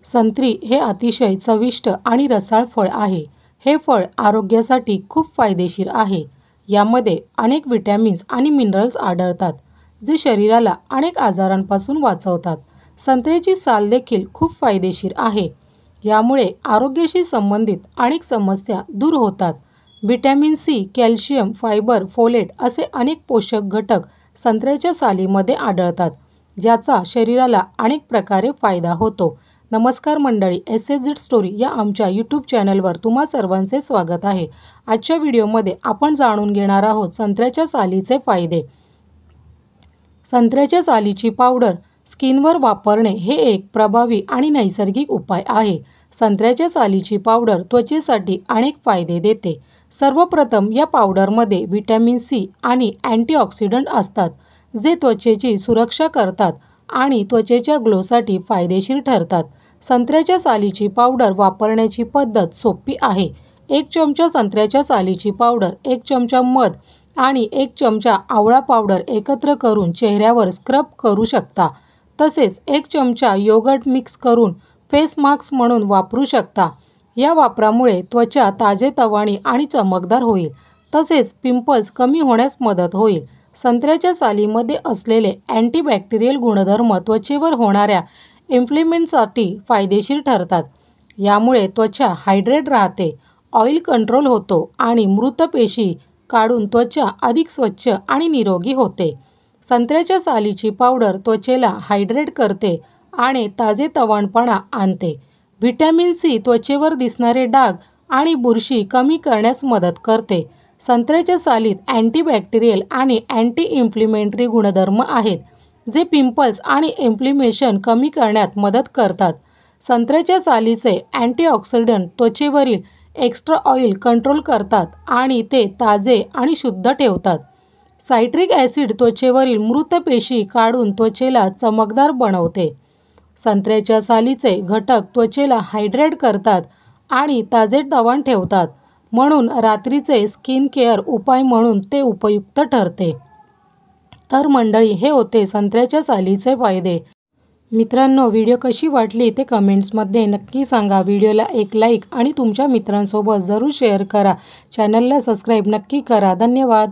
संत्री हे अतिशय चविष्ट आणि रसाळ फळ आहे। हे फळ आरोग्यासाठी खूप फायदेशीर आहे। यामध्ये अनेक विटॅमिन्स आणि मिनरल्स आढळतात, जे शरीराला अनेक आजारांपासून वाचवतात। संत्र्याची साल देखील खूप फायदेशीर आहे। यामुळे आरोग्याशी संबंधित अनेक समस्या दूर होतात। Vitamin C, calcium, fibre, folate असे अनेक पोषक घटक संत्र्याच्या सालीमध्ये आढळतात, ज्याचा शरीराला अनेक प्रकारे फायदा होतो। नमस्कार मंडळी, SSZ स्टोरी या आमच्या यूट्यूब चॅनलवर तुम्हा सर्वांचे स्वागत आहे। आजच्या व्हिडिओमध्ये आपण जाणून घेणार आहोत संत्र्याच्या सालीचे फायदे। संत्र्याच्या सालीची पावडर स्किनवर वापरणे हे एक प्रभावी आणि नैसर्गिक उपाय आहे। संत्र्याच्या सालीची पावडर त्वचेसाठी अनेक फायदे देते। सर्वप्रथम या पावडरमध्ये विटॅमिन सी आणि अँटीऑक्सिडंट असतात, जे त्वचेची सुरक्षा करतात आणि त्वचेच्या ग्लोसाठी फायदेशीर ठरतात। संत्र्याच्या सालीची पावडर वापरण्याची पद्धत सोपी आहे। 1 चमचा संत्र्याच्या सालीची पावडर, 1 चमचा मध आणि 1 चमचा आवळा पावडर एकत्र करून चेहऱ्यावर स्क्रब करू शकता। तसेच 1 चमचा योगर्ट मिक्स करून फेस मास्क म्हणून वापरू शकता। या वापरामुळे त्वचा ताजेतवानी आणि चमकदार होईल, तसेच पिंपल्स कमी होण्यास मदत होईल। संत्र्याच्या सालीमध्ये असलेले अँटीबॅक्टेरियल गुणधर्म त्वचेवर होणाऱ्या इन्फ्लेमेशनसाठी फायदेशीर ठरतात। यामुळे त्वचा हायड्रेट राहते, ऑइल कंट्रोल होतो आणि मृत पेशी काढून त्वचा अधिक स्वच्छ आणि निरोगी होते। संत्र्याच्या सालीची पावडर त्वचेला हायड्रेट करते आणि ताजेतवानपणा आणते। विटॅमिन सी त्वचेवर दिसणारे डाग आणि बुरशी कमी करण्यास मदत करते। संत्र्याच्या सालीत अँटीबॅक्टेरियल आणि अँटी इन्फ्लेमेटरी गुणधर्म आहेत, जे पिंपल्स आणि इन्फ्लेमेशन कमी करण्यात मदत करतात। संत्र्याच्या सालीचे अँटीऑक्सिडंट त्वचेवरील एक्स्ट्रा ऑइल कंट्रोल करतात आणि ते ताजे आणि शुद्ध ठेवतात। सायट्रिक ॲसिड त्वचेवरील मृत पेशी काढून त्वचेला चमकदार बनवते। संत्र्याच्या सालीचे घटक त्वचेला हायड्रेट करतात आणि ताजेतवान ठेवतात, म्हणून रात्रीचे स्किन केअर उपाय म्हणून ते उपयुक्त ठरते। तर मंडळी, हे होते संत्र्याच्या सालीचे फायदे। मित्रांनो, व्हिडिओ कशी वाटली ते कमेंट्समध्ये नक्की सांगा। व्हिडिओला एक लाईक आणि तुमच्या मित्रांसोबत जरूर शेअर करा। चॅनलला सबस्क्राईब नक्की करा। धन्यवाद।